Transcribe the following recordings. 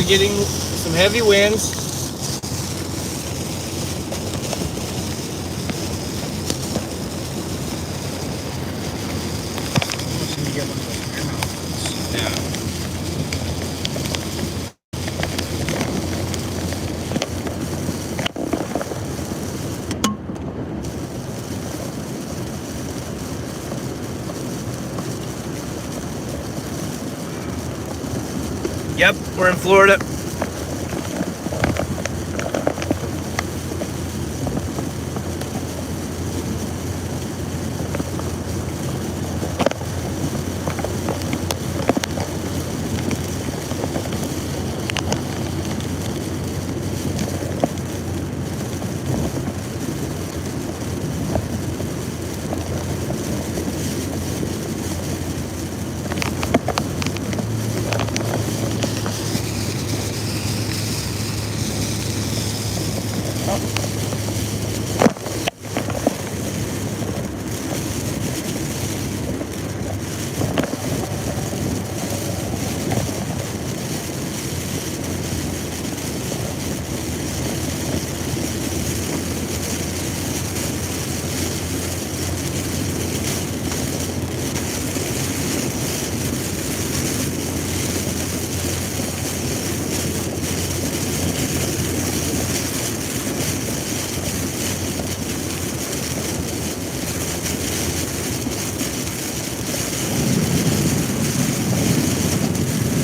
getting some heavy winds. Yep, we're in Florida.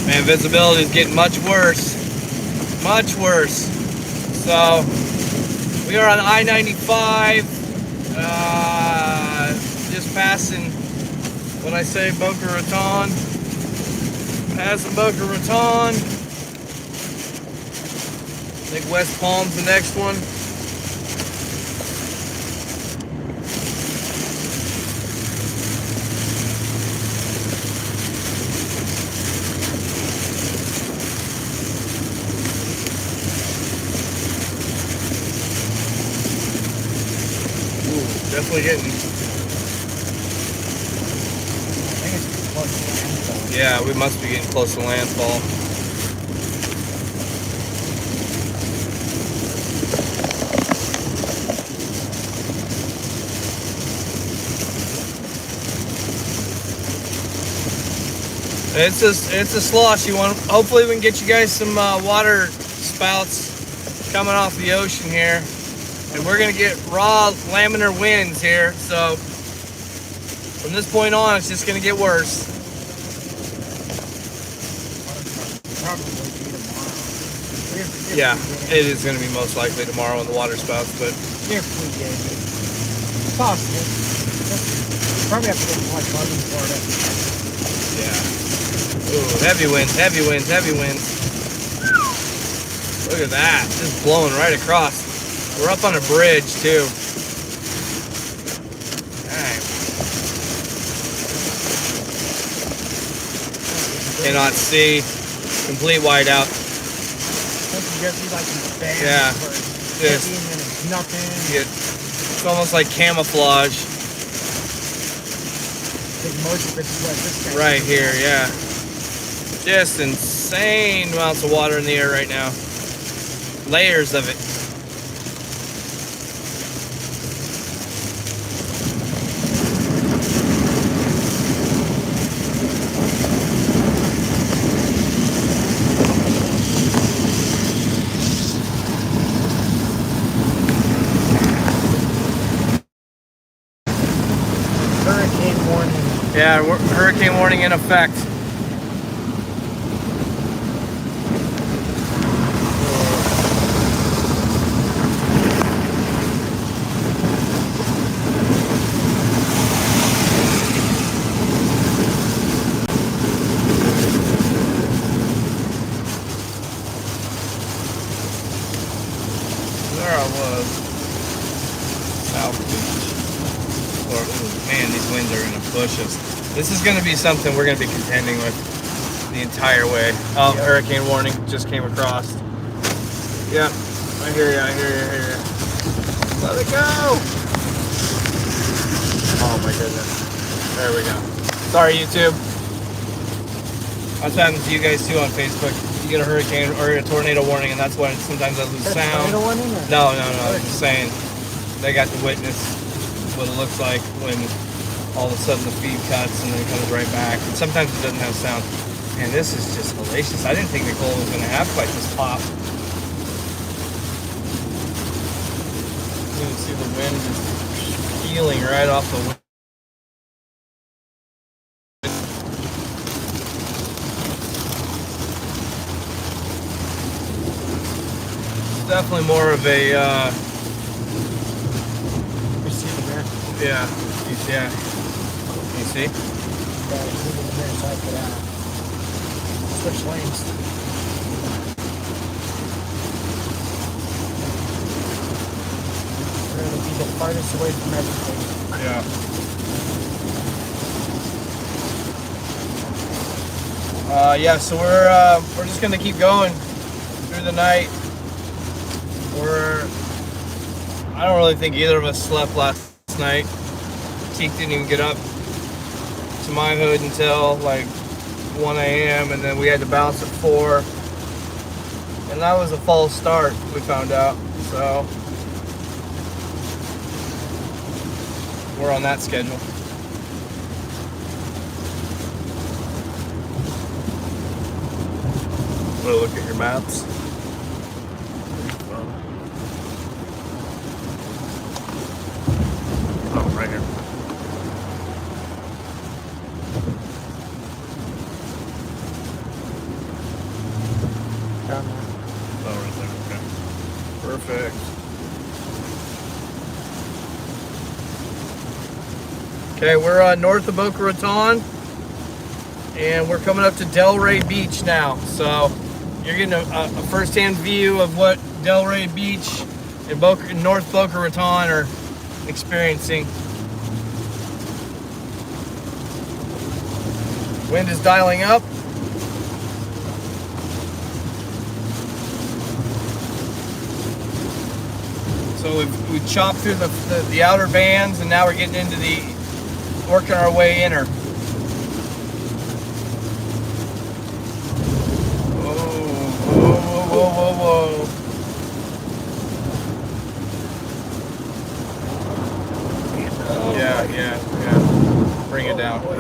Man, visibility is getting much worse. Much worse. So, we are on I-95. Just passing, when I say Boca Raton, passing Boca Raton. I think West Palm's the next one. Definitely getting. Yeah, we must be getting close to landfall. It's a slosh. Hopefully we can get you guys some water spouts coming off the ocean here. And we're gonna get raw laminar winds here, so from this point on, it's just gonna get worse. Yeah, it is gonna be most likely tomorrow in the water spouts, but if we get it, it's possible. Probably have to go to like London, Florida. Yeah. Ooh, heavy winds, heavy winds, heavy winds. Look at that, just blowing right across. We're up on a bridge too. Alright. Cannot see. Complete whiteout. Yeah. Just nothing. It's almost like camouflage. Right here, yeah. Just insane amounts of water in the air right now. Layers of it. Yeah, hurricane warning in effect. There I was. South Beach. Man, these winds are going to push us. This is going to be something we're going to be contending with the entire way. Oh, yep. Hurricane warning just came across. Yep, I hear you, I hear you, I hear you. Let it go! Oh my goodness. There we go. Sorry, YouTube. That's happening to you guys too on Facebook. You get a hurricane or a tornado warning, and that's when sometimes I lose sound. Tornado warning? No. I'm just saying they got to witness what it looks like when all of a sudden the feed cuts and then it comes right back. And sometimes it doesn't have sound. And this is just hellacious. I didn't think Nicole was going to have quite this pop. You can see the wind just peeling right off the wind. Definitely more of a receiver there. yeah. You see? Yeah, receiver there, so I could switch lanes. We're gonna be the farthest away from everything. Yeah. So we're just gonna keep going through the night. I don't really think either of us slept last night. Teak didn't even get up to my hood until like 1 a.m. and then we had to bounce at 4. And that was a false start, we found out. So we're on that schedule. Want to look at your maps? Oh, right here. Down there. Oh, right there. Okay. Perfect. Okay, we're north of Boca Raton, and we're coming up to Delray Beach now. So you're getting a first-hand view of what Delray Beach and North Boca Raton are experiencing. Wind is dialing up. So we've chopped through the outer bands, and now we're getting into working our way inner. Whoa. Yeah. Bring it down. We're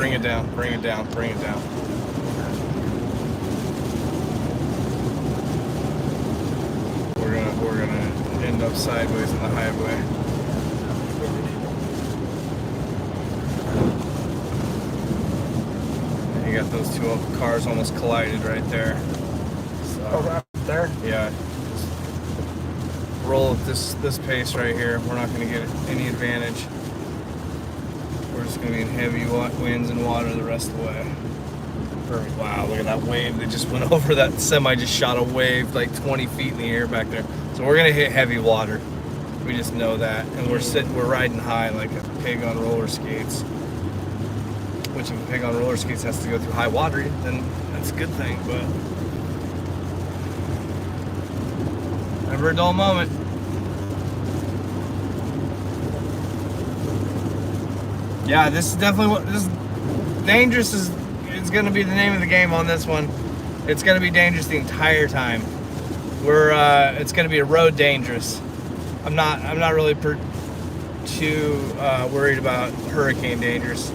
gonna end up sideways in the highway. And you got those two cars almost collided right there. So, right there? Yeah. Just roll at this pace right here. We're not going to get any advantage. We're just going to be in heavy winds and water the rest of the way. Perfect. Wow, look at that wave. They just went over that semi, just shot a wave like 20 feet in the air back there. So we're going to hit heavy water. We just know that. And we're riding high like a pig on roller skates. Which if a pig on roller skates has to go through high water, then that's a good thing, but never a dull moment. Yeah, this is definitely this dangerous is going to be the name of the game on this one. It's going to be dangerous the entire time. It's going to be a road dangerous. I'm not really too worried about hurricane dangerous.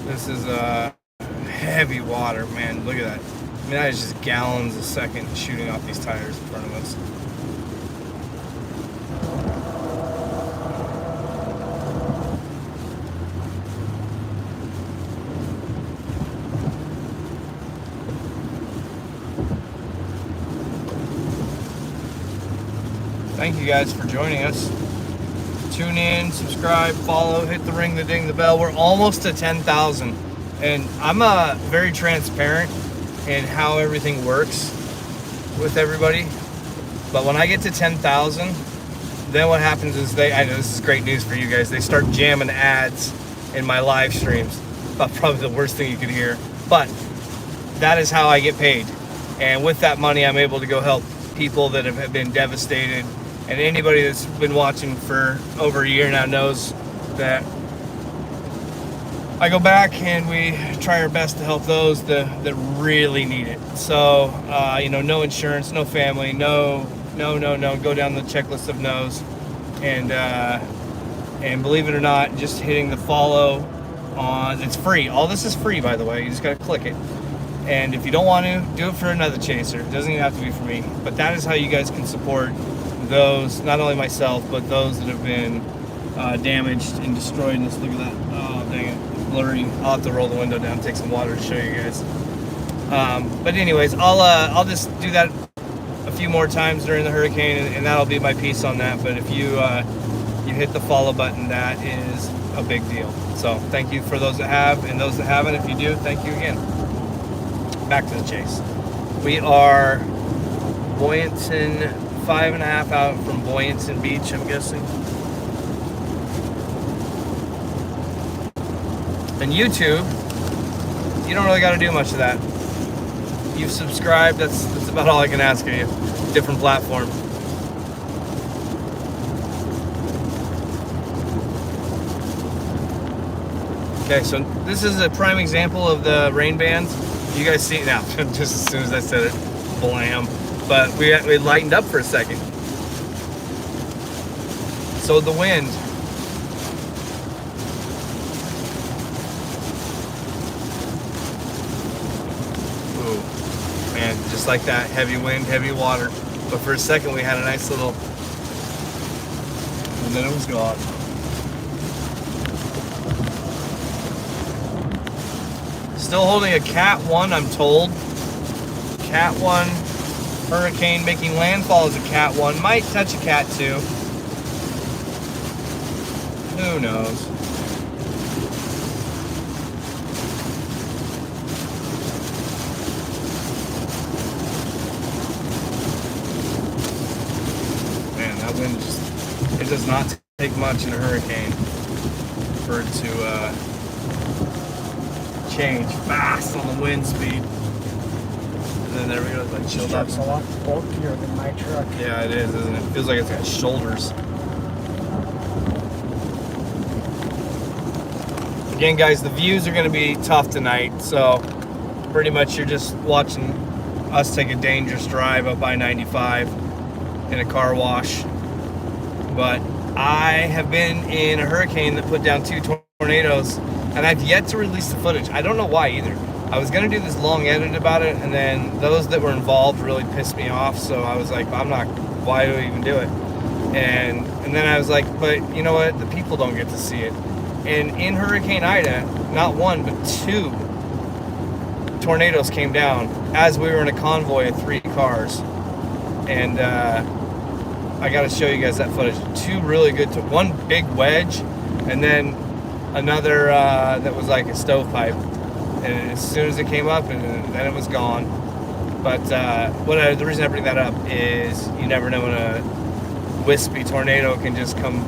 This is heavy water, man. Look at that. I mean, that is just gallons a second shooting off these tires in front of us. Thank you guys for joining us. Tune in, subscribe, follow, hit the ring, the ding, the bell. We're almost to 10,000. And I'm very transparent in how everything works with everybody. But when I get to 10,000, then what happens is I know this is great news for you guys. They start jamming ads in my live streams. Probably the worst thing you could hear. But that is how I get paid. And with that money, I'm able to go help people that have been devastated. And anybody that's been watching for over a year now knows that I go back and we try our best to help those that really need it. So, no insurance, no family, no. Go down the checklist of no's, and believe it or not, just hitting the follow on. It's free. All this is free, by the way. You just gotta click it. And if you don't want to, do it for another chaser. It doesn't even have to be for me. But that is how you guys can support those, not only myself, but those that have been damaged and destroyed in this. Look at that. Oh, dang it. Blurry. I'll have to roll the window down, take some water to show you guys. But anyways, I'll just do that a few more times during the hurricane, and that'll be my piece on that. But if you hit the follow button, that is a big deal. So thank you for those that have, and those that haven't. If you do, thank you again. Back to the chase. We are Boyanton, 5.5 out from Boyanton Beach, I'm guessing. And YouTube, you don't really got to do much of that. You've subscribed, that's about all I can ask of you. Different platform. Okay, so this is a prime example of the rain bands. You guys see it now, just as soon as I said it, blam. But we lightened up for a second. So the wind. Ooh, man, just like that, heavy wind, heavy water. But for a second we had a nice little, and then it was gone. Still holding a Cat 1, I'm told. Cat 1 hurricane making landfall as a Cat 1. Might touch a Cat 2. Who knows? Man, that wind just, it does not take much in a hurricane for it to change fast on the wind speed. And then there we go, like chilled up. It's a lot bulkier than my truck. Yeah, it is, isn't it? It feels like it's got shoulders. Again, guys, the views are going to be tough tonight, so pretty much you're just watching us take a dangerous drive up I-95 in a car wash. But I have been in a hurricane that put down 2 tornadoes, and I've yet to release the footage. I don't know why either. I was gonna do this long edit about it, and then those that were involved really pissed me off, so I was like, why do I even do it? And then I was like, but you know what? The people don't get to see it. And in Hurricane Ida, not 1, but 2 tornadoes came down as we were in a convoy of 3 cars. And I gotta show you guys that footage. 2 really good, 1 big wedge, and then another that was like a stovepipe, and as soon as it came up, and then it was gone. But the reason I bring that up is you never know when a wispy tornado can just come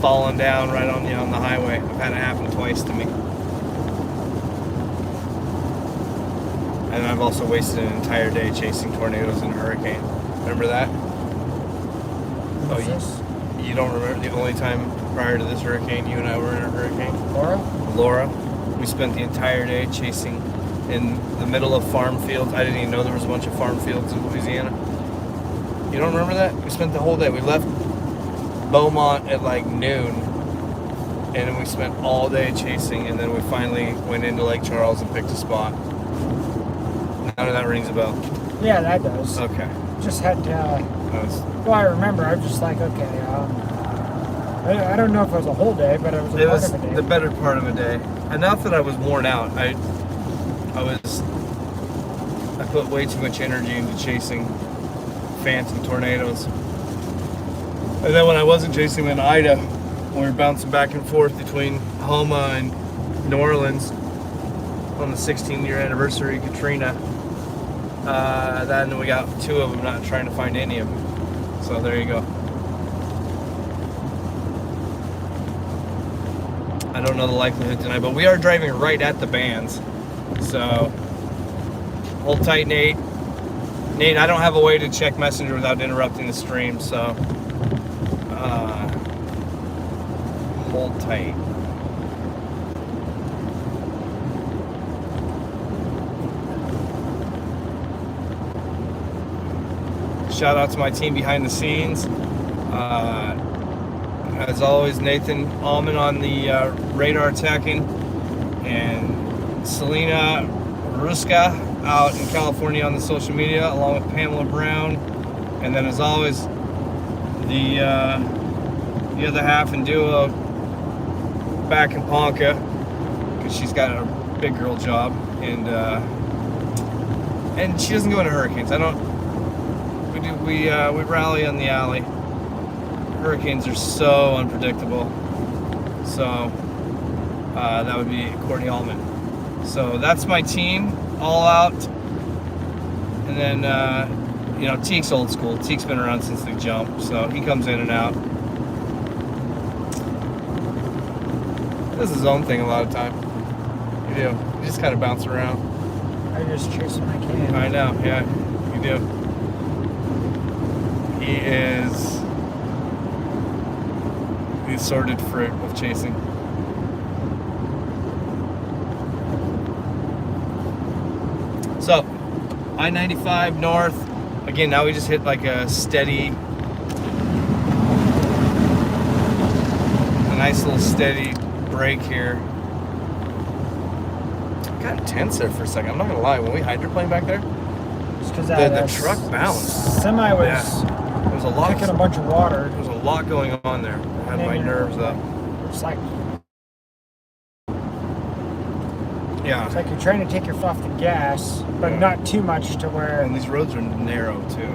falling down right on you on the highway. I've had it happen twice to me, and I've also wasted an entire day chasing tornadoes in a hurricane. Remember that? Oh, you don't remember the only time prior to this hurricane you and I were in a hurricane? Laura. We spent the entire day chasing in the middle of farm fields. I didn't even know there was a bunch of farm fields in Louisiana. You don't remember that? We spent the whole day. We left Beaumont at like noon, and then we spent all day chasing, and then we finally went into Lake Charles and picked a spot. None of that rings a bell. Yeah, that does. Okay. Just had to, well, I remember, I was just like, okay, I don't know if it was a whole day, but it was a part of a day. The better part of a day. Enough that I was worn out. I put way too much energy into chasing phantom tornadoes. And then when I wasn't chasing them in Ida, when we were bouncing back and forth between Homa and New Orleans on the 16-year anniversary of Katrina, then we got 2 of them, not trying to find any of them. So there you go. I don't know the likelihood tonight, but we are driving right at the bands. So hold tight, Nate. Nate, I don't have a way to check Messenger without interrupting the stream, so hold tight. Shout out to my team behind the scenes. As always, Nathan Allman on the radar attacking, and Selena Ruska out in California on the social media, along with Pamela Brown. And then, as always, the other half and duo back in Ponca, because she's got a big girl job, and she doesn't go into hurricanes. We rally on the alley. Hurricanes are so unpredictable. So that would be Courtney Allman. So that's my team, all out. And then Teek's old school. Teek's been around since the jump, so he comes in and out. Does his own thing a lot of time. You do. You just kind of bounce around. I just chase when I can. I know, yeah, you do. He is the assorted fruit of chasing. So, I-95 north. Again, now we just hit like a steady, a nice little steady break here. Got intense there for a second. I'm not gonna lie. When we hydroplaned back there, the truck bounced. Semi was there was a lot picking a bunch of water. There was a lot going on there. I had my nerves up. It's like yeah. It's like you're trying to take your foot off the gas, but not too much to where. And these roads are narrow too.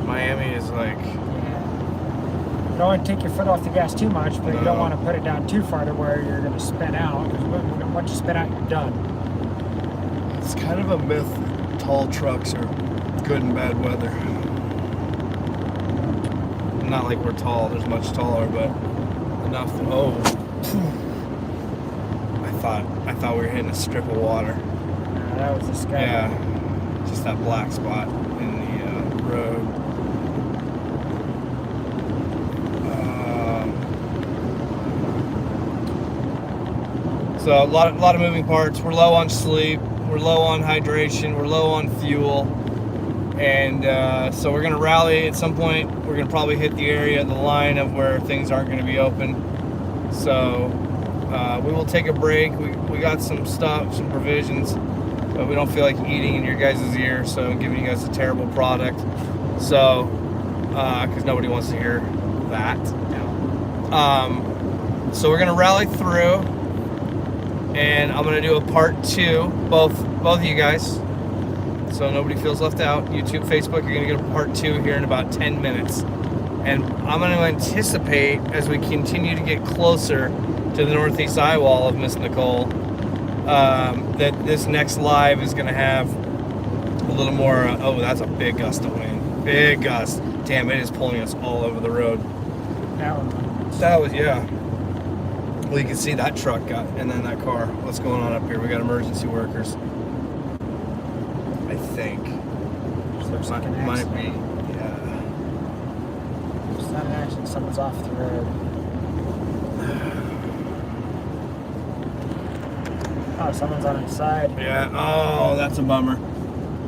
Miami is like. You don't want to take your foot off the gas too much, but you don't want to put it down too far to where you're going to spin out. Because once you spin out, you're done. It's kind of a myth. Tall trucks are good in bad weather. Not like we're tall. There's much taller, but enough. I thought we were hitting a strip of water. That was the sky. Yeah, just that black spot in the road. So a lot of moving parts. We're low on sleep. We're low on hydration. We're low on fuel. And so we're going to rally at some point. We're going to probably hit the area, the line of where things aren't going to be open. So we will take a break. We got some stuff, some provisions, but we don't feel like eating in your guys' ear, so I'm giving you guys a terrible product. So, because nobody wants to hear that. So we're going to rally through. And I'm gonna do a part 2, both of you guys, so nobody feels left out. YouTube, Facebook, you're gonna get a part 2 here in about 10 minutes. And I'm gonna anticipate, as we continue to get closer to the northeast eye wall of Miss Nicole, that this next live is gonna have a little more, that's a big gust of wind. Big gust. Damn, it is pulling us all over the road. That was, yeah. Well, you can see that truck and then that car. What's going on up here? We got emergency workers. I think. Looks like an accident. Might be, yeah. It's not an accident. Someone's off the road. Oh, someone's on its side. Yeah. Oh, that's a bummer.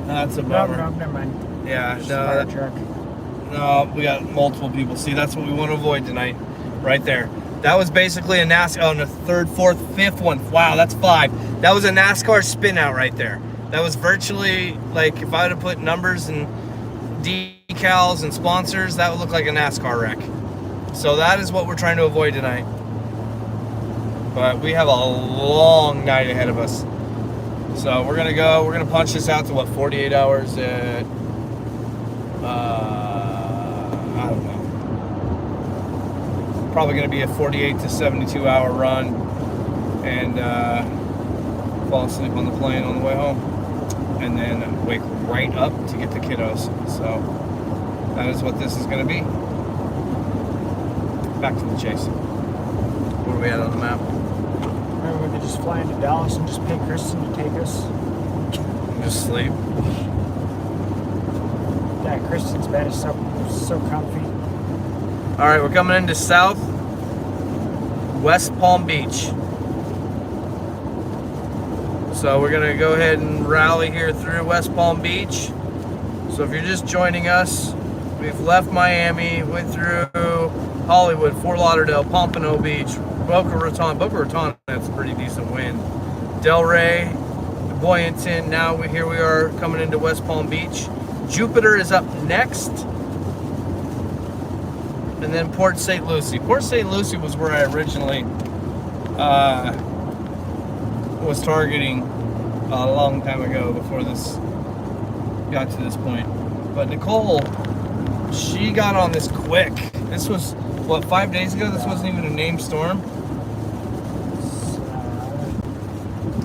That's a bummer. No, never mind. Yeah. Just a fire truck. No, we got multiple people. See, that's what we want to avoid tonight. Right there. That was basically a NASCAR, on the third, fourth, fifth one. Wow, that's 5. That was a NASCAR spin out right there. That was virtually, like, if I had to put numbers and decals and sponsors, that would look like a NASCAR wreck. So that is what we're trying to avoid tonight. But we have a long night ahead of us. So we're going to punch this out to, 48 hours at, I don't know. Probably going to be a 48 to 72 hour run, and fall asleep on the plane on the way home, and then wake right up to get the kiddos. So that is what this is going to be. Back to the chase. Where are we at on the map? Maybe we could just fly into Dallas and just pay Kristen to take us. Just sleep. Yeah, Kristen's bed is so comfy. All right, we're coming into South West Palm Beach. So we're gonna go ahead and rally here through West Palm Beach. So if you're just joining us, we've left Miami, went through Hollywood, Fort Lauderdale, Pompano Beach, Boca Raton. Boca Raton has a pretty decent wind. Delray, Boynton. Now here we are coming into West Palm Beach. Jupiter is up next. And then Port St. Lucie. Port St. Lucie was where I originally was targeting a long time ago before this got to this point. But Nicole, she got on this quick. This was, what, 5 days ago? This wasn't even a named storm?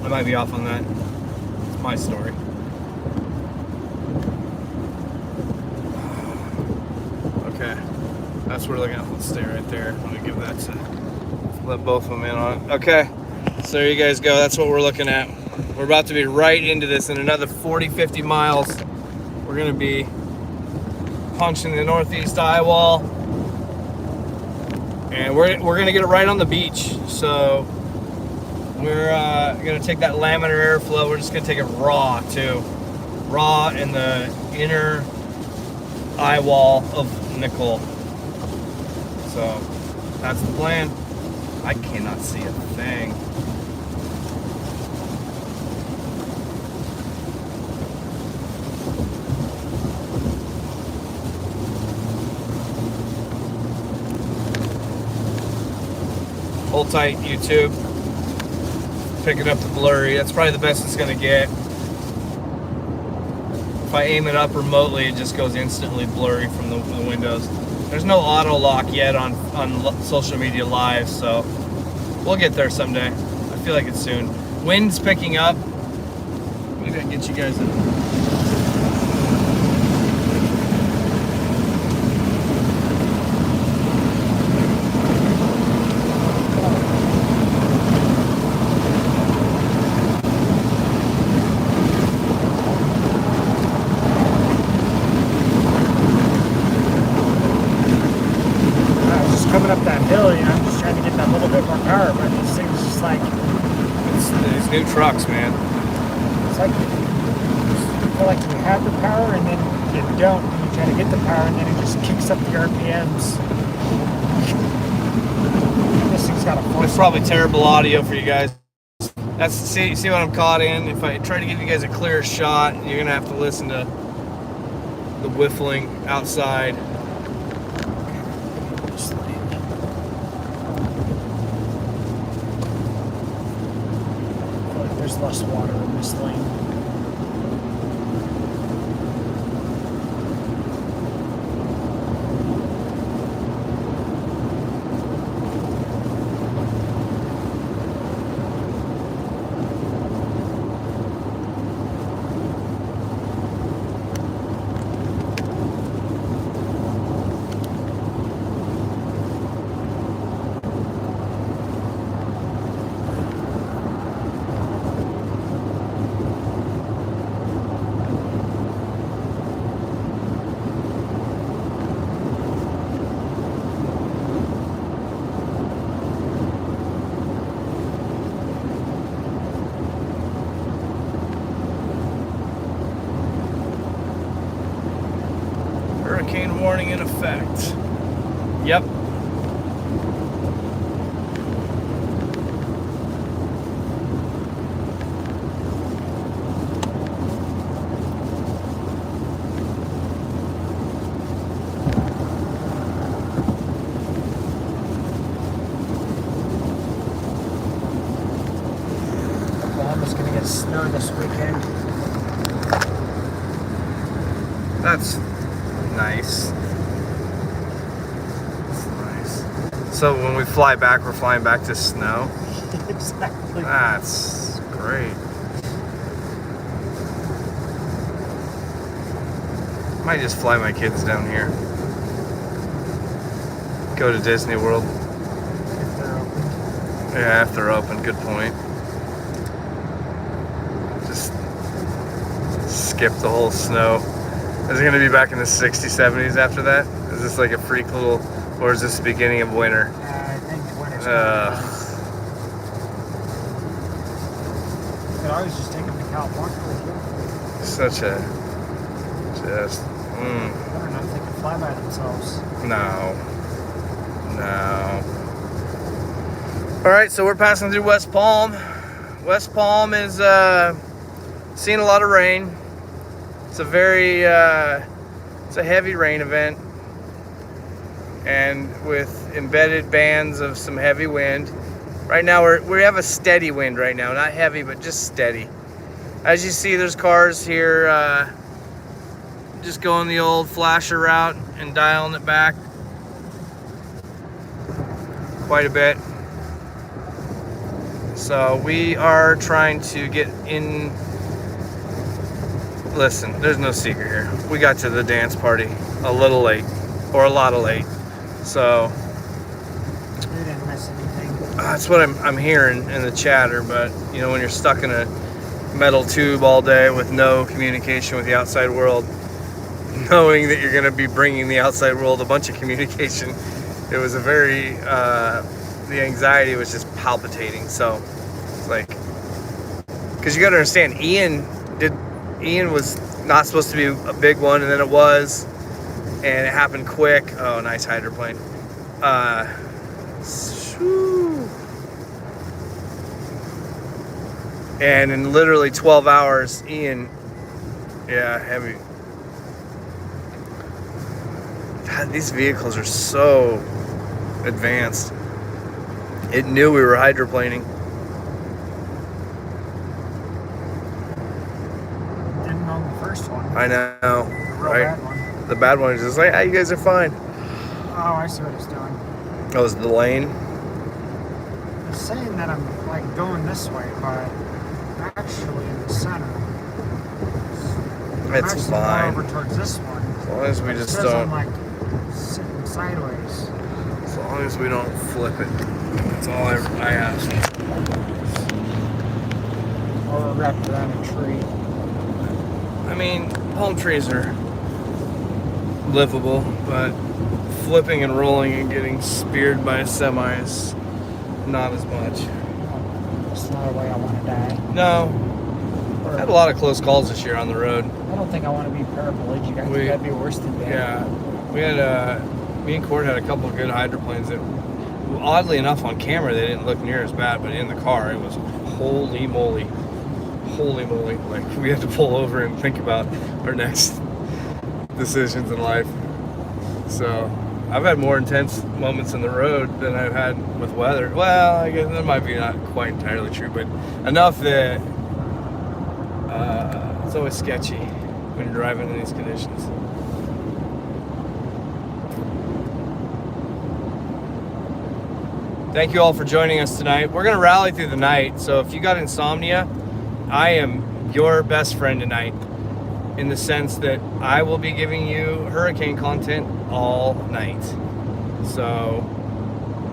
I might be off on that. It's my story. Okay. That's what we're looking at. Let's stay right there. I'm going to give that to, let both of them in on it. Okay. So there you guys go. That's what we're looking at. We're about to be right into this in another 40, 50 miles. We're going to be punching the northeast eye wall. And we're going to get it right on the beach. So we're going to take that laminar airflow. We're just going to take it raw too. Raw in the inner eye wall of Nicole. So that's the plan. I cannot see a thing. Hold tight, YouTube. Picking up the blurry. That's probably the best it's gonna get. If I aim it up remotely, it just goes instantly blurry from the windows. There's no auto lock yet on social media live, so we'll get there someday. I feel like it's soon. Wind's picking up. Maybe I can get you guys in. Coming up that hill, you know, I'm just trying to get that little bit more power, but these things just like... It's these new trucks, man. It's like, you feel like you have the power and then you don't, and you try to get the power and then it just kicks up the RPMs. This thing's got a force. It's probably terrible audio for you guys. That's see what I'm caught in? If I try to give you guys a clear shot, you're going to have to listen to the whiffling outside. There's less water in this lane. Hurricane warning in effect. Yep. Oklahoma's gonna get snow this weekend. That's nice. That's nice. So when we fly back, we're flying back to snow? Exactly. That's great. Might just fly my kids down here. Go to Disney World. If they're open. Yeah, if they're open. Good point. Just skip the whole snow. Is it going to be back in the 60s, 70s after that? Is this like a freak little, or is this the beginning of winter? I think winter's coming. But I was just taking to California with you. Such a Just, I don't know if they can fly by themselves. no. All right, so we're passing through West Palm. West Palm is seeing a lot of rain. It's a very, it's a heavy rain event, and with embedded bands of some heavy wind. Right now we have a steady wind right now, not heavy, but just steady. As you see, there's cars here just going the old flasher route and dialing it back quite a bit. So we are trying to get in. Listen, there's no secret here. We got to the dance party a little late, or a lot of late. So You didn't miss anything. that's what I'm hearing in the chatter. But you know, when you're stuck in a metal tube all day with no communication with the outside world, knowing that you're going to be bringing the outside world a bunch of communication, it was a very the anxiety was just palpitating. So it's like, because you got to understand, Ian was not supposed to be a big one, and then it was, and it happened quick. Oh, nice hydroplane. And in literally 12 hours, Ian, heavy. God, these vehicles are so advanced. It knew we were hydroplaning. Didn't know the first one. I know, The right? bad one. The bad one is just like, you guys are fine. Oh, I see what it's doing. That was the lane. It's saying that I'm like going this way, but actually in the center. I'm It's actually fine. going over towards this one. As long as we It just says don't. I'm like sitting sideways. As long as we don't flip it. That's all I ask. Or wrapped around a tree. I mean, palm trees are livable, but flipping and rolling and getting speared by a semi is not as much. It's not a way I want to die. No. I had a lot of close calls this year on the road. I don't think I want to be paraplegic. I think that'd be worse than that. Yeah. We had me and Cord had a couple of good hydroplanes that, oddly enough, on camera they didn't look near as bad, but in the car it was holy moly. Like, we had to pull over and think about our next decisions in life. So I've had more intense moments in the road than I've had with weather. Well, I guess that might be not quite entirely true, but enough that it's always sketchy when you're driving in these conditions. Thank you all for joining us tonight. We're going to rally through the night, so if you got insomnia, I am your best friend tonight, in the sense that I will be giving you hurricane content all night. So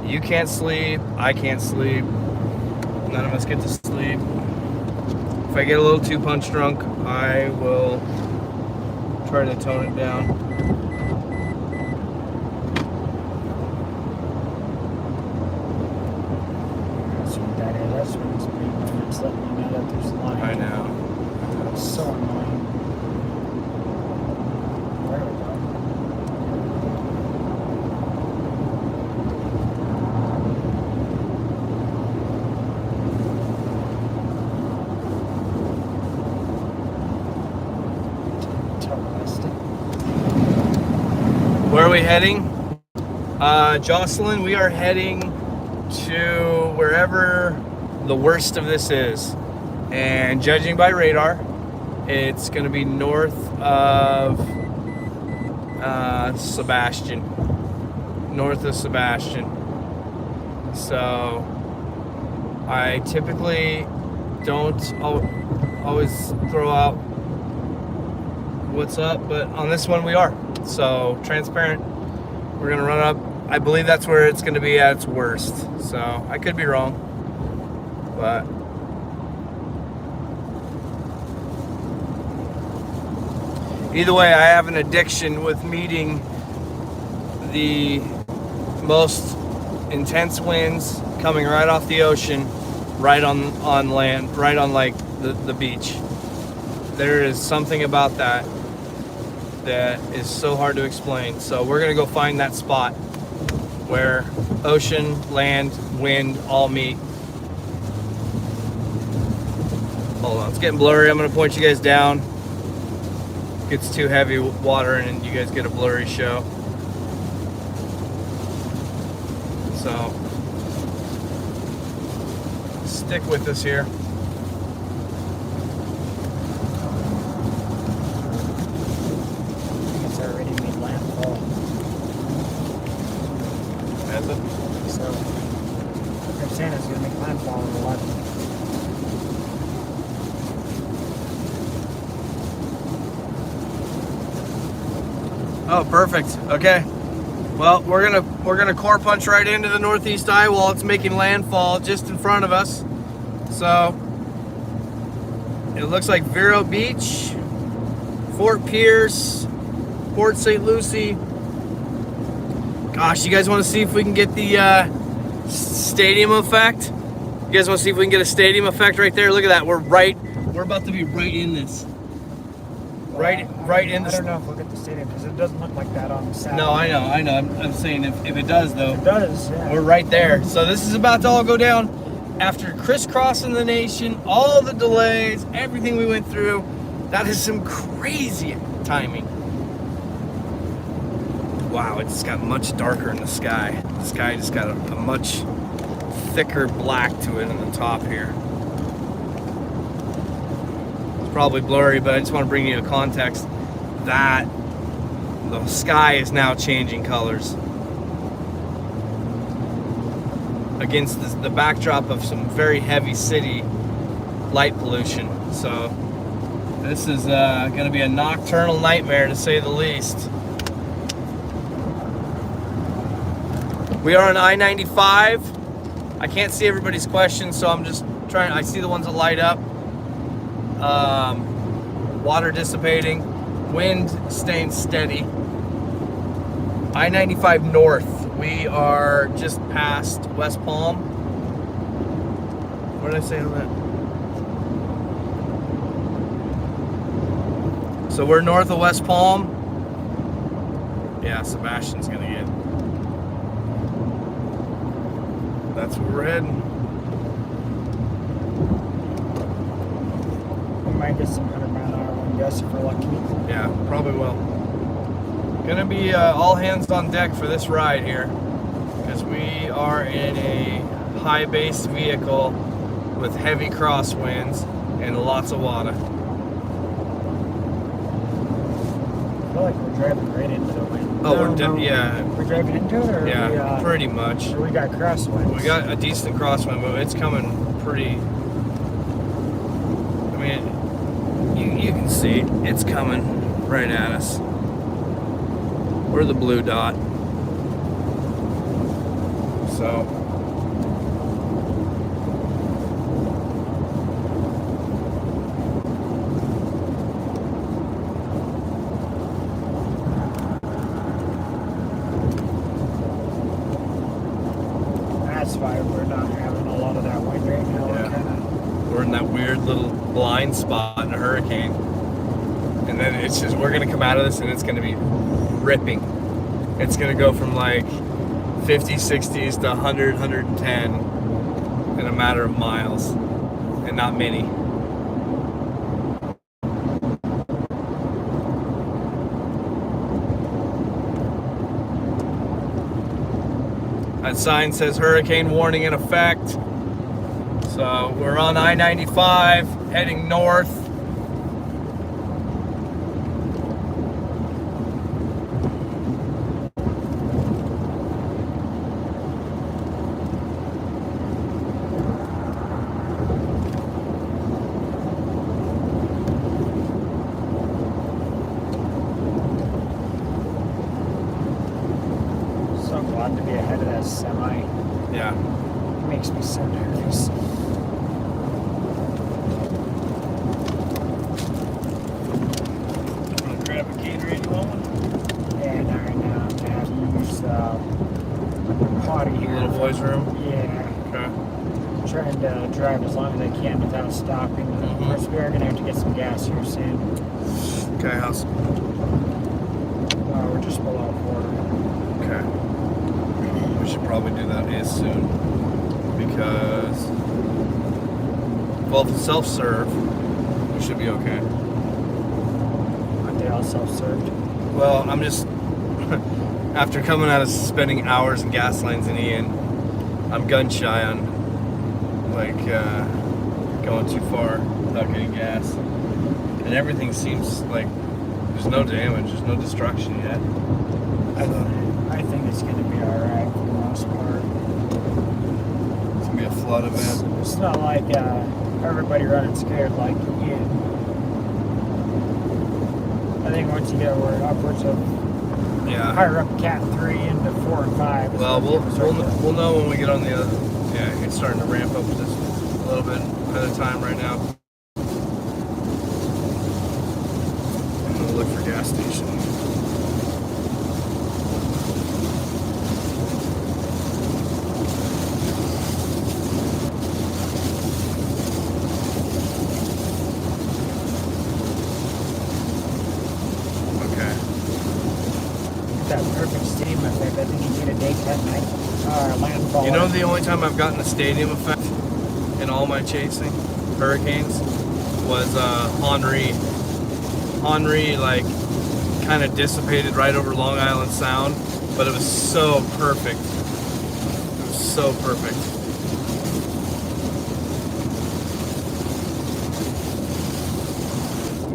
you can't sleep, I can't sleep, none of us get to sleep. If I get a little too punch drunk, I will try to tone it down. That's what that is. That's what it's being. It's letting me know that there's line. I know. It's so annoying. There we go. Where are we heading? Jocelyn, we are heading to wherever the worst of this is. And judging by radar, it's going to be north of Sebastian. North of Sebastian. So I typically don't always throw out what's up, but on this one we are. So transparent. We're gonna run up. I believe that's where it's gonna be at its worst. So I could be wrong, but either way, I have an addiction with meeting the most intense winds coming right off the ocean, right on land, right on like the beach. There is something about that that is so hard to explain. So we're gonna go find that spot where ocean, land, wind all meet. Hold on, it's getting blurry. I'm gonna point you guys down. Gets too heavy water and you guys get a blurry show. So stick with us here. It's already made landfall. Has it? So I'm saying it's gonna make landfall in 11. Oh, perfect. Okay. Well, we're gonna core punch right into the northeast eye while it's making landfall just in front of us. So it looks like Vero Beach, Fort Pierce, Port St. Lucie. Gosh, you guys want to see if we can get the stadium effect? You guys want to see if we can get a stadium effect right there? Look at that. We're about to be right in this. Right in the. I don't know if we'll get the stadium because it doesn't look like that on the satellite. No, I know. I'm saying if it does though. It does, yeah. We're right there. So this is about to all go down after crisscrossing the nation, all the delays, everything we went through. That is some crazy timing. Wow, it just got much darker in the sky. The sky just got a much thicker black to it in the top here. Probably blurry, but I just want to bring you a context that the sky is now changing colors against the backdrop of some very heavy city light pollution. So this is going to be a nocturnal nightmare to say the least. We are on I-95. I can't see everybody's questions, so I'm just trying. I see the ones that light up. Water dissipating, wind staying steady. I-95 north. We are just past West Palm. What did I say on that? So we're north of West Palm. Yeah, Sebastian's gonna get. That's where we're heading. Might get some 100-mile-an-hour wind gusts if we're lucky. Yeah, probably will. Gonna be all hands on deck for this ride here because we are in a high base vehicle with heavy crosswinds and lots of water. I feel like we're driving right into the wind. Oh, yeah. We're driving into it, or Yeah, pretty much. Or we got crosswinds. We got a decent crosswind, but it's coming pretty. I mean, you can see it's coming right at us. We're the blue dot. So. That's why we're not having a lot of that wind right now. Yeah. We're in that weird little blind spot in a hurricane. And then it's just, we're going to come out of this and it's going to be ripping. It's going to go from like 50, 60s to 100, 110 in a matter of miles. And not many. That sign says hurricane warning in effect. So we're on I-95 heading north. So glad to be ahead of that semi. Yeah. It makes me so nervous. Want to grab a Gatorade, you want one? Yeah, not right now. I'm gonna have to use potty here. Little boy's room? Yeah. Okay. Trying to drive as long as I can without stopping. Of course, we are gonna have to get some gas here soon. Okay, how's We're just below 4. Okay. We should probably do that as soon because, well, if it's self-serve, we should be okay. Aren't they all self-served? Well, I'm just, after coming out of spending hours in gas lines in Ian, I'm gun shy on, like, going too far without getting gas. And everything seems like there's no damage, there's no destruction yet. I think it's going to be alright for the most part. It's going to be a flood event. It's not like everybody running scared like you. I think once you get upwards of higher up Cat 3 into 4 and 5. Well, we'll know when we get on the other. Yeah, it's starting to ramp up just a little bit at a time right now. I'm gonna look for gas station. That perfect stadium effect. I think you need a day, cat, night, landfall. You know, the only time I've gotten a stadium effect in all my chasing hurricanes was Henri. Henri, like, kind of dissipated right over Long Island Sound, but it was so perfect. It was so perfect.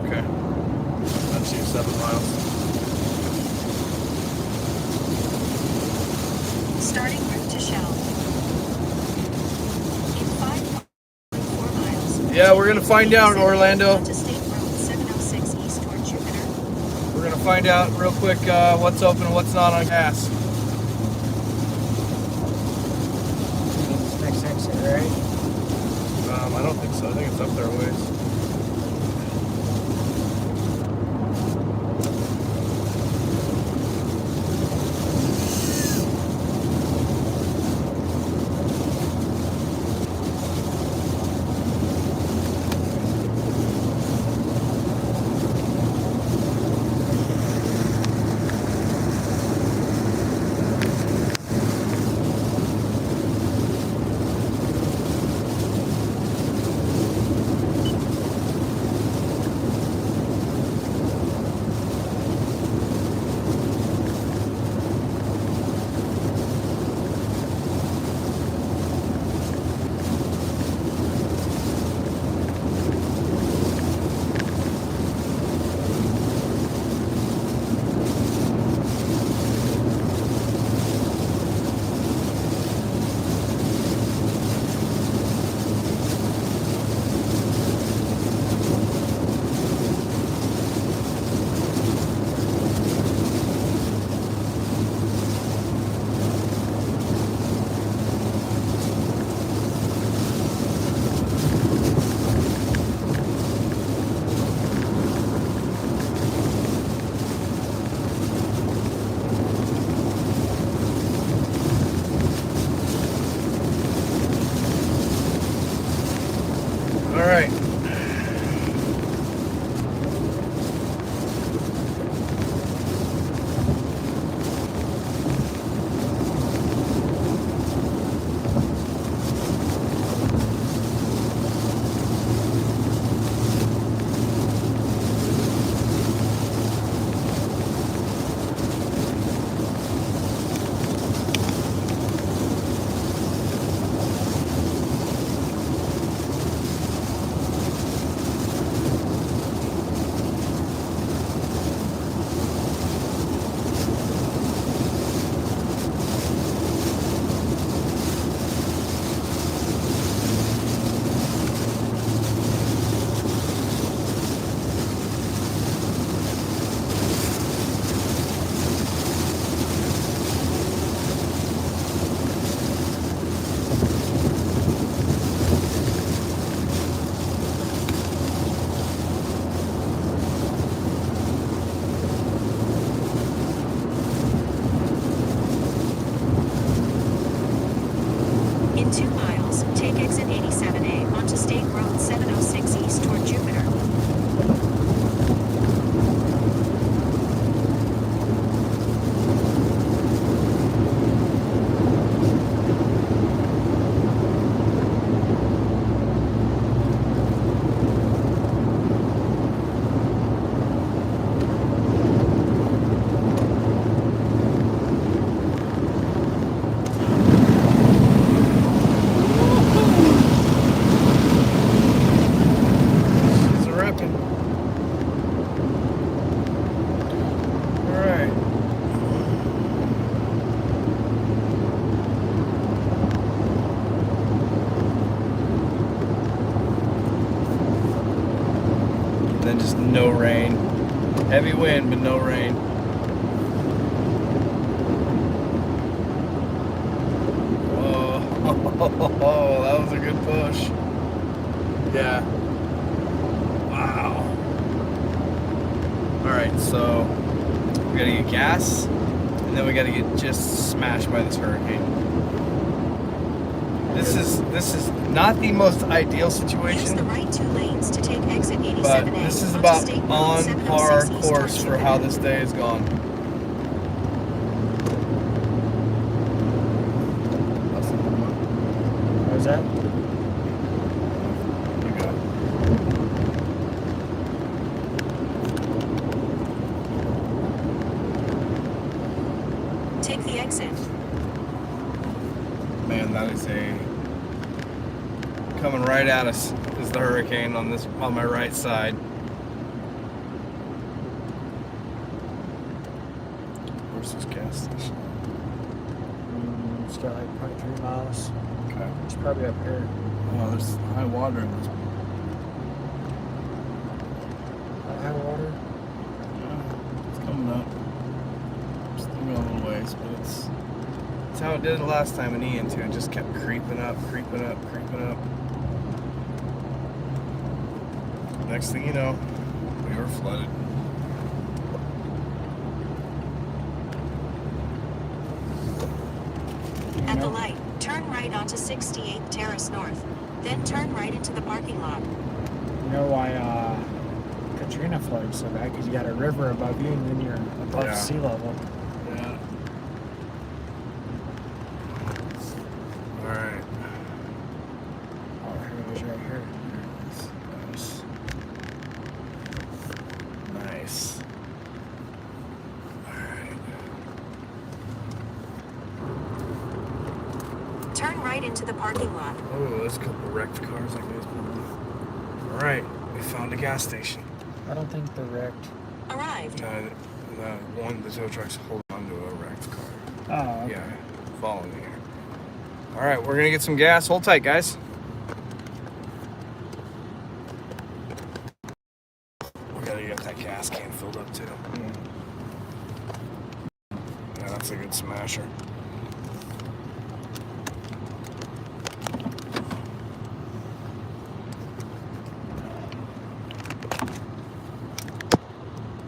Okay, that's you 7 miles. Starting route to Shell. In 5.4 miles. Yeah, we're gonna find out, Orlando. To State Road 706 east toward Jupiter. We're gonna find out real quick what's open and what's not on gas. It's next exit, right? I don't think so. I think it's up there a ways. no rain. Heavy wind, but no rain. Oh, that was a good push. Yeah. Wow. Alright, so we gotta get gas, and then we gotta get just smashed by this hurricane. This is not the most ideal Use the situation, right 2 lanes to take exit 87A. but this is onto about State Road on 706 par east course towards for how Jupiter. this day has gone. What was that? Take the exit. Man, that is coming right at us is the hurricane on my right side. Where's this gas station? It's got like 0.3 miles. Okay. It's probably up here. Oh, there's high water in this. High water. Yeah, it's coming up. Still got a little ways, but it's how it did it last time in Ian too. It just kept creeping up, creeping up, creeping up. Next thing you know, we were flooded. At the light, turn right onto 68th Terrace North. Then turn right into the parking lot. You know why Katrina flooded so bad? Because you got a river above you and then you're above Yeah. sea level. Yeah. Alright. Oh, here it is right here. Nice. Alright. Turn right into the parking lot. Oh, there's a couple wrecked cars like this. Alright, we found a gas station. I don't think they're wrecked. Arrived. The tow truck's holding on to a wrecked car. Oh, okay. Yeah, following me here. Alright, we're gonna get some gas. Hold tight, guys. We gotta get that gas can filled up too. Yeah, that's a good smasher.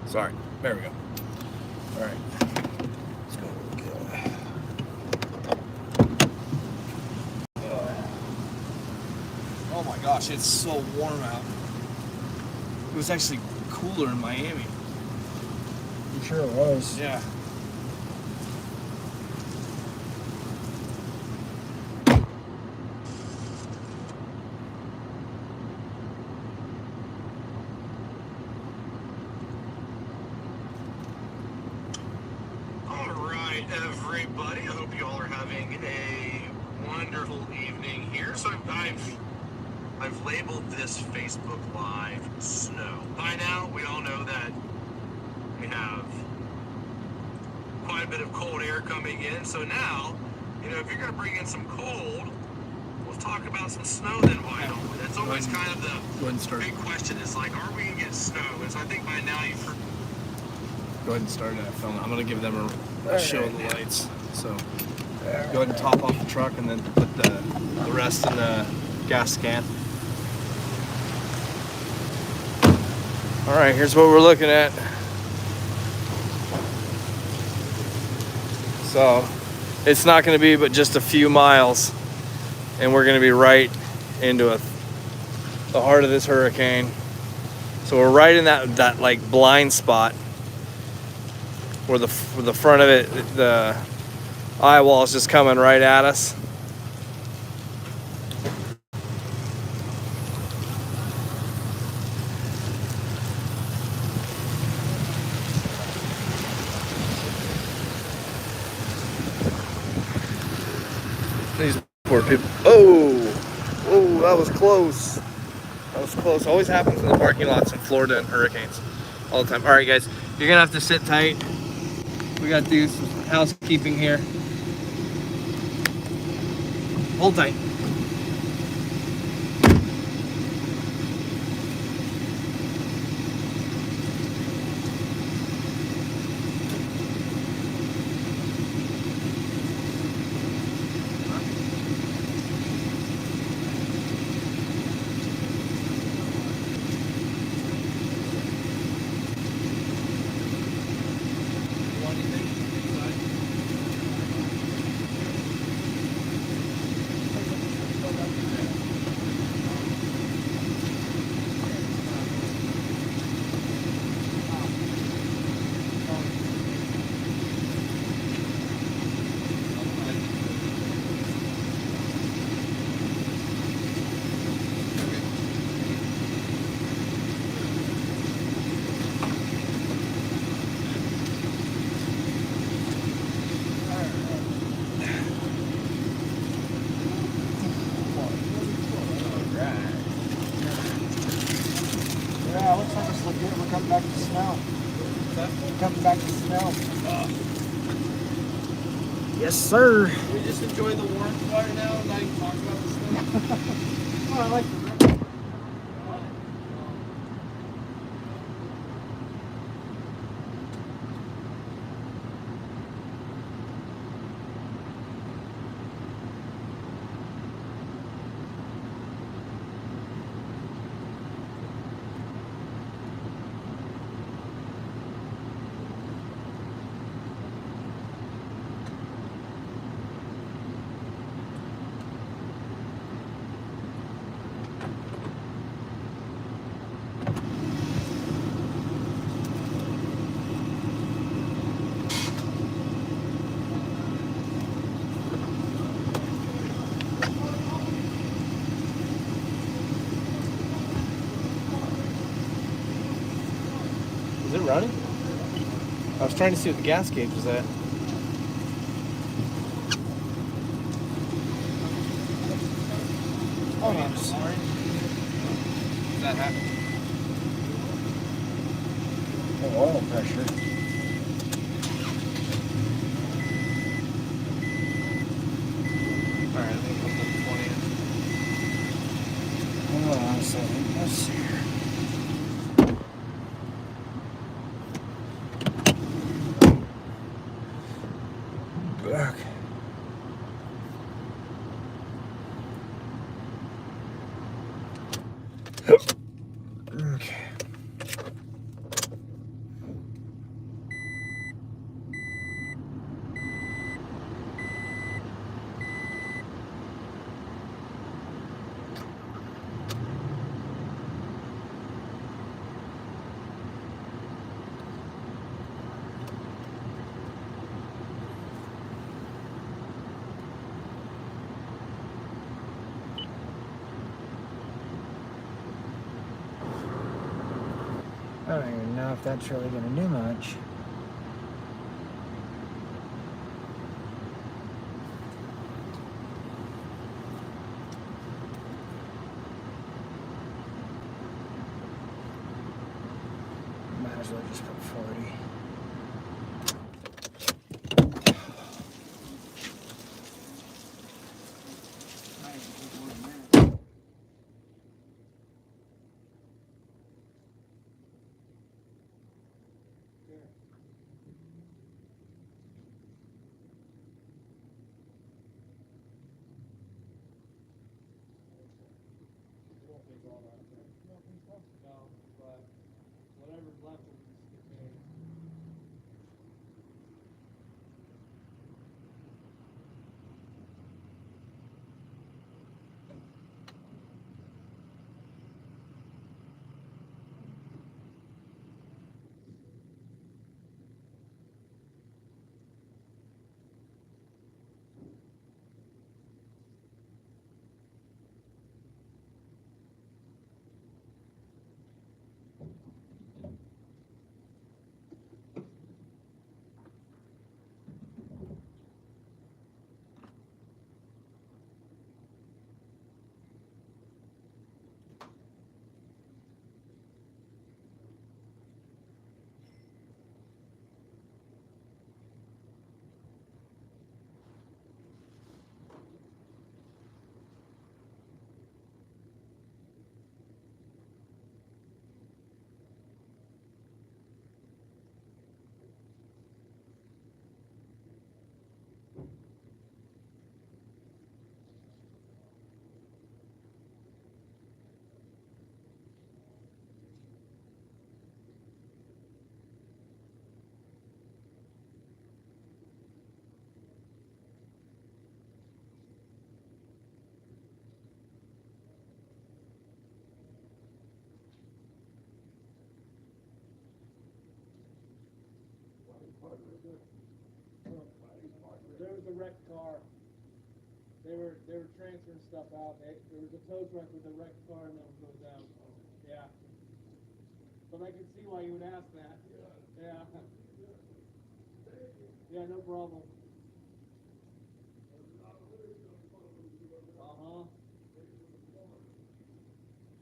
Sorry. There we go. Alright. Let's go. Oh my gosh, it's so warm out. It was actually cooler in Miami. I'm sure it was. Yeah. Alright, everybody. I hope you all are having a wonderful evening here. So I've labeled this Facebook Live snow. By now, we all know that we have quite a bit of cold air coming in. So now, if you're going to bring in some cold, we'll talk about some snow then, why don't we? That's always kind of the big question is like, are we going to get snow? And so I think by now you've heard. Go ahead and start that film. I'm gonna give them a show of the lights. So go ahead and top off the truck and then put the rest in the gas can. All right, here's what we're looking at. So it's not gonna be but just a few miles, and we're gonna be right into the heart of this hurricane. So we're right in that like blind spot. Where the front of it, the eye wall is just coming right at us. These poor people. Oh, that was close. That was close. Always happens in the parking lots in Florida and hurricanes all the time. All right, guys, you're gonna have to sit tight. We got to do some housekeeping here. Hold tight. Yes, sir. We just enjoy the warmth right now and not even talk about this thing. Oh, I like the Is it running? I was trying to see what the gas gauge was at. Hold on. Sorry. Is that happening? Oh, oil pressure. Alright, I think it comes up 20. Hold on a second. Let's see here. Okay. Okay. I don't even know if that's really going to do much. Might as well just put 40. Whatever's left will just get made. There was a wrecked car. They were transferring stuff out. There was a tow truck with a wrecked car and that goes out. Yeah. But I can see why you would ask that. Yeah. Yeah, no problem. Uh-huh.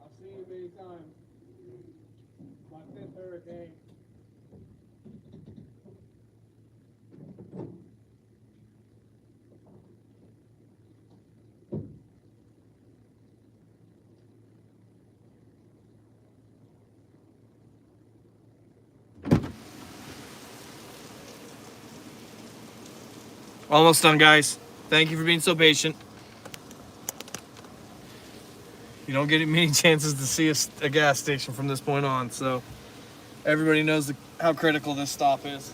I've seen you many times. My 5th hurricane. Almost done, guys. Thank you for being so patient. You don't get many chances to see a gas station from this point on, so everybody knows how critical this stop is.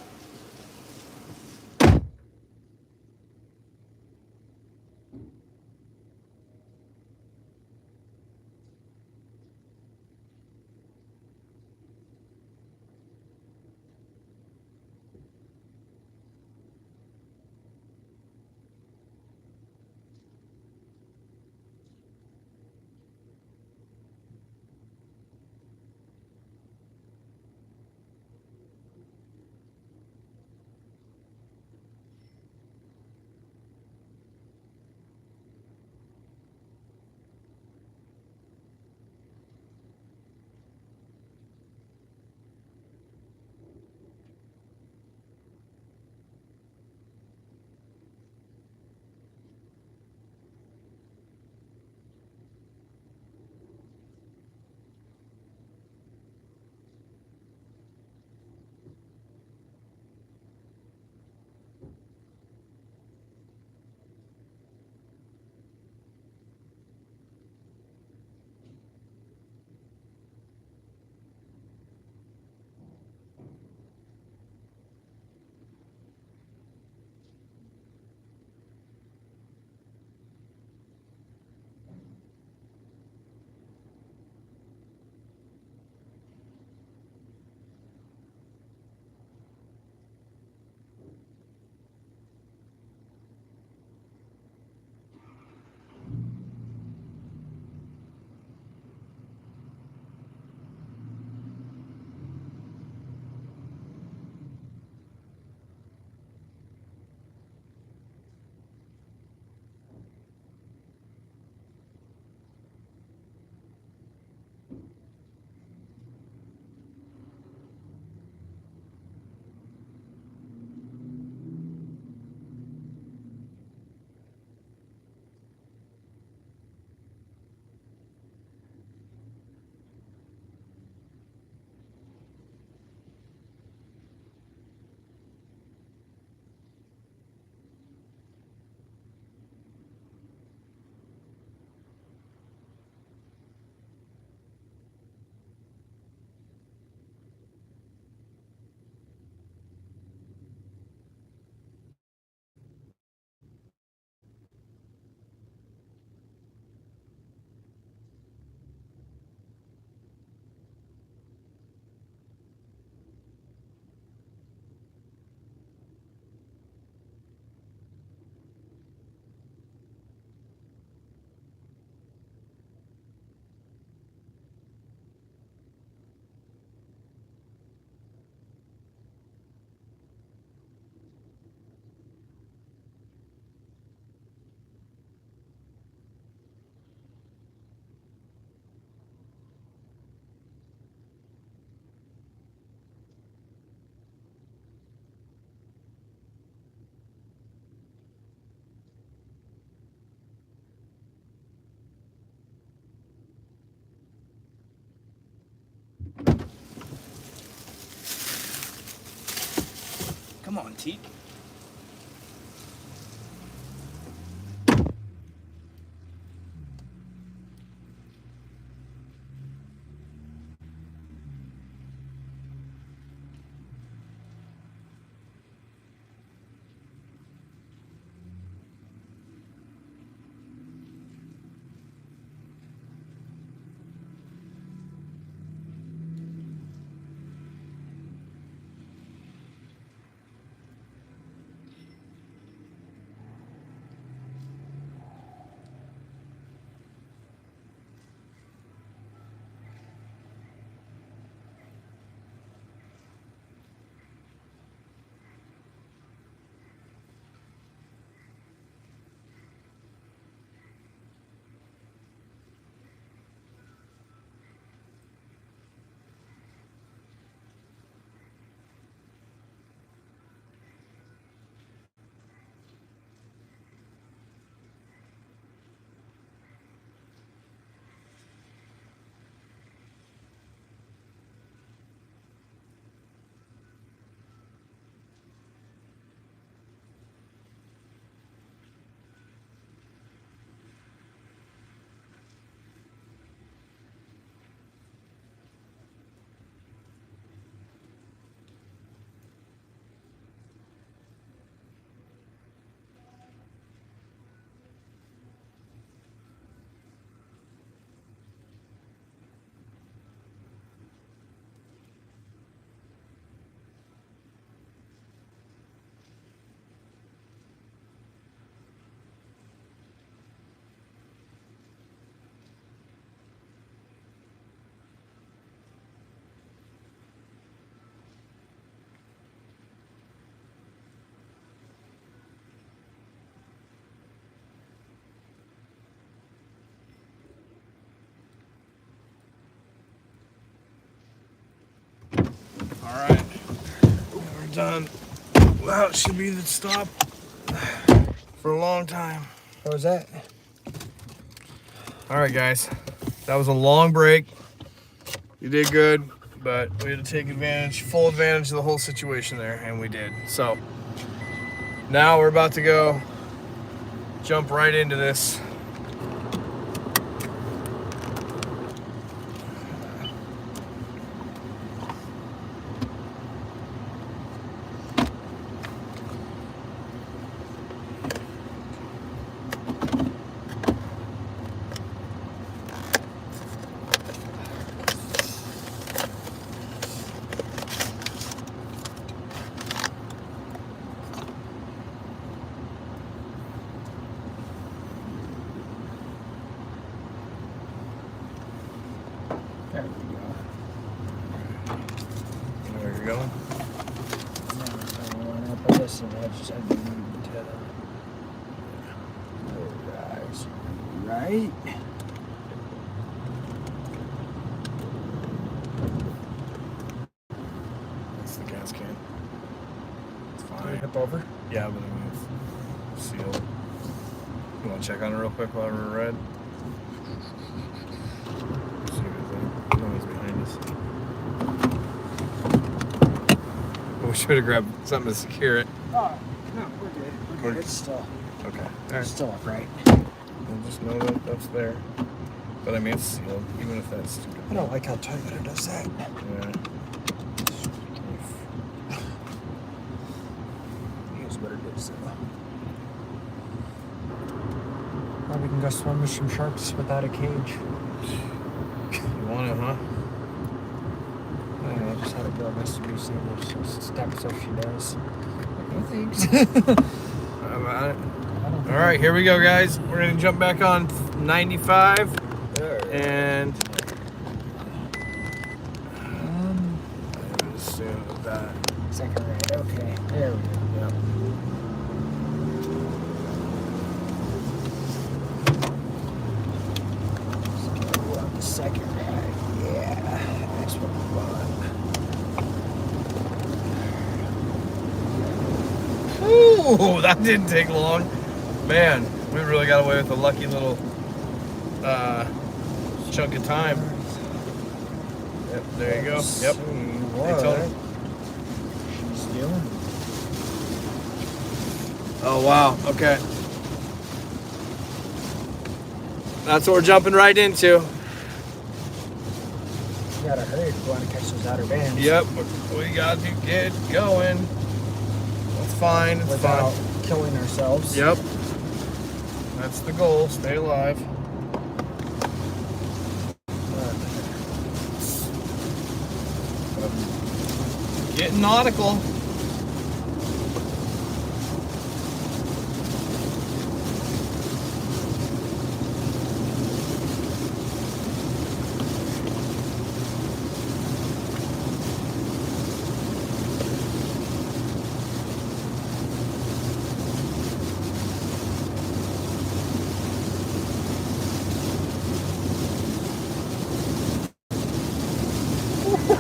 Come on, Teak. Alright. We're done. Well, it should be the stop for a long time. What was that? Alright, guys. That was a long break. You did good, but we had to take full advantage of the whole situation there, and we did. So, now we're about to go jump right into this. There we go. Where you going? No, I want up with this and I just had to move to the right. That's the gas can. It's Can we fine. hip over? Yeah, but I mean, it's sealed. You want to check on it real quick while we're red? See if no one's behind us. We should have grabbed something to secure it. Oh, no, we're good. We're good. It's still, Okay. All it's right. still upright. We'll just know that that's there. But I mean, it's sealed, even if that's stupid. I don't like how Toyota does that. Yeah. Here's what it is, though. Well, we can go swim with some sharks without a cage. You want it, huh? I just had a girl miss me, so we're stuck, so she does. No thanks. How about it? All right, here we go, guys. We're gonna jump back on 95, and assume that. Second right, okay. There we go. Yep. So we're on the second right. Yeah, that's what we want. Ooh, that didn't take long. Man, we really got away with a lucky little chunk of time. Yep, there you go. Let's Yep. see They told what him. she's doing. Oh, wow. Okay. That's what we're jumping right into. You gotta hurry if you want to catch those outer bands. Yep, we got to get going. That's fine. It's Without fine. killing ourselves. Yep. That's the goal. Stay alive. Getting nautical.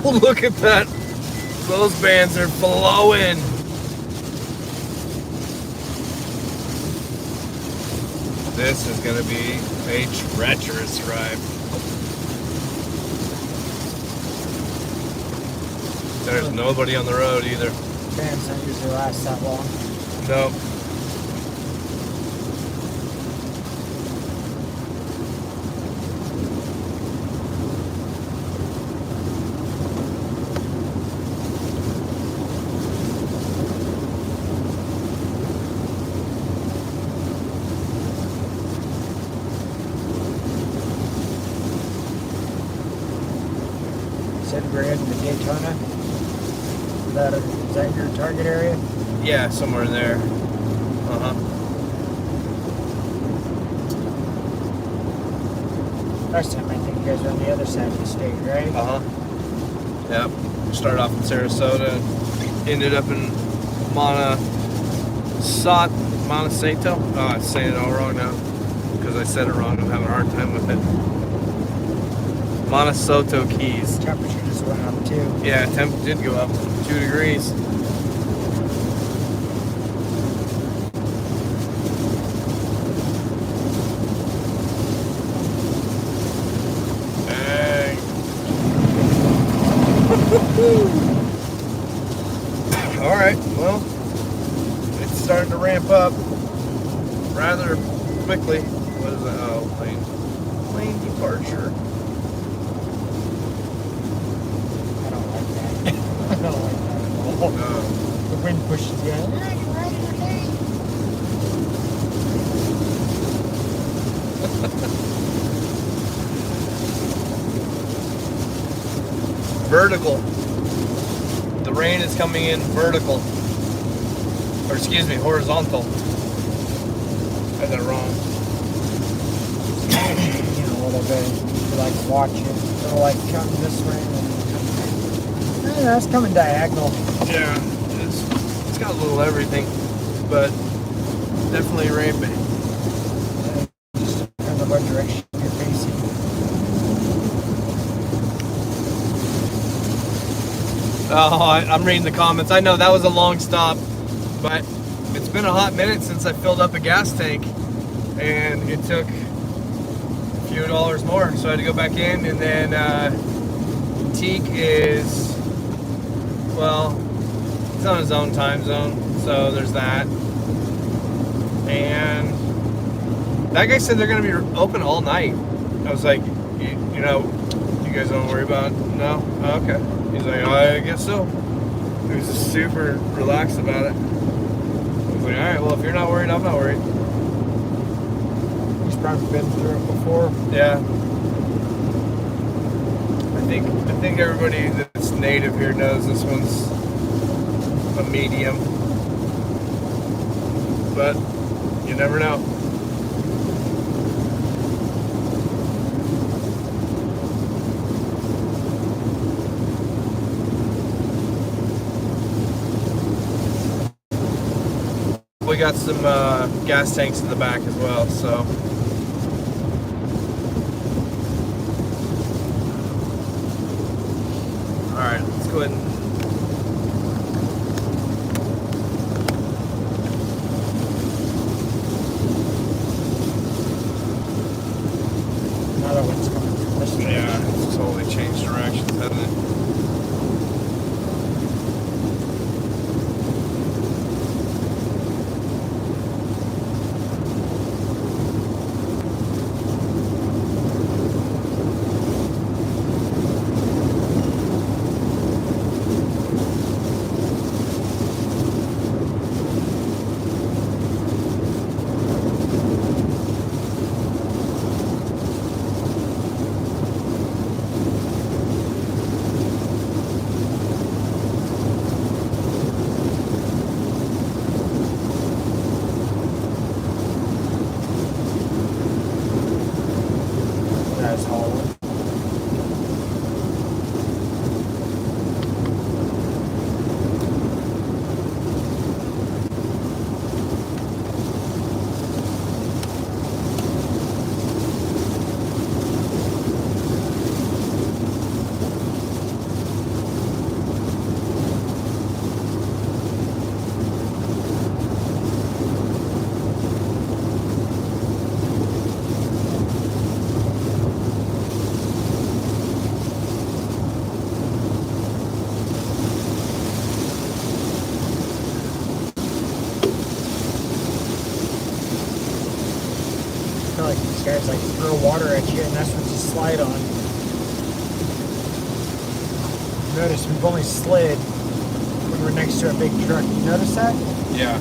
Look at that. Those bands are flowing. This is going to be a treacherous ride. There's nobody on the road either. Bands don't usually last that long. Nope. Said we're heading to Daytona. Is that your target area? Yeah, somewhere in there. Uh-huh. Last time I think you guys were on the other side of the state, right? Uh-huh. Yep. Started off in Sarasota, ended up in Montesato. Oh, I'm saying it all wrong now because I said it wrong. I'm having a hard time with it. Montesato Keys. Temperature just went up too. Yeah, temp did go up 2 degrees. Dang. All right, well, it's starting to ramp up rather quickly. What is that? Oh, plane departure. I don't like that. I don't like that at all. No. The wind pushes you. Yeah, you're right, you're late. Vertical. The rain is coming in vertical. Or excuse me, horizontal. I got that wrong. You know, a little bit. You like to watch it. They'll like come this way and then come. Yeah, it's coming diagonal. Yeah, it's got a little everything, but definitely ramping. Just depends on what direction you're facing. Oh, I'm reading the comments. I know that was a long stop, but it's been a hot minute since I filled up a gas tank, and it took a few dollars more, so I had to go back in. And then Teak is, well, he's on his own time zone, so there's that. And that guy said they're going to be open all night. I was like, you know, you guys don't worry about it? No? Oh, okay. He's like, I guess so. He was just super relaxed about it. I was like, all right, well, if you're not worried, I'm not worried. He's probably been through it before. Yeah. I think everybody that's native here knows this one's a medium. But you never know. We got some gas tanks in the back as well, so. Alright, let's go ahead and Another one's coming from this direction. yeah, it's totally changed directions, hasn't it? That's Holland. I feel like these guys like throw water at you and that's what you slide on. Notice we've only slid when we're next to a big truck. You notice that? Yeah.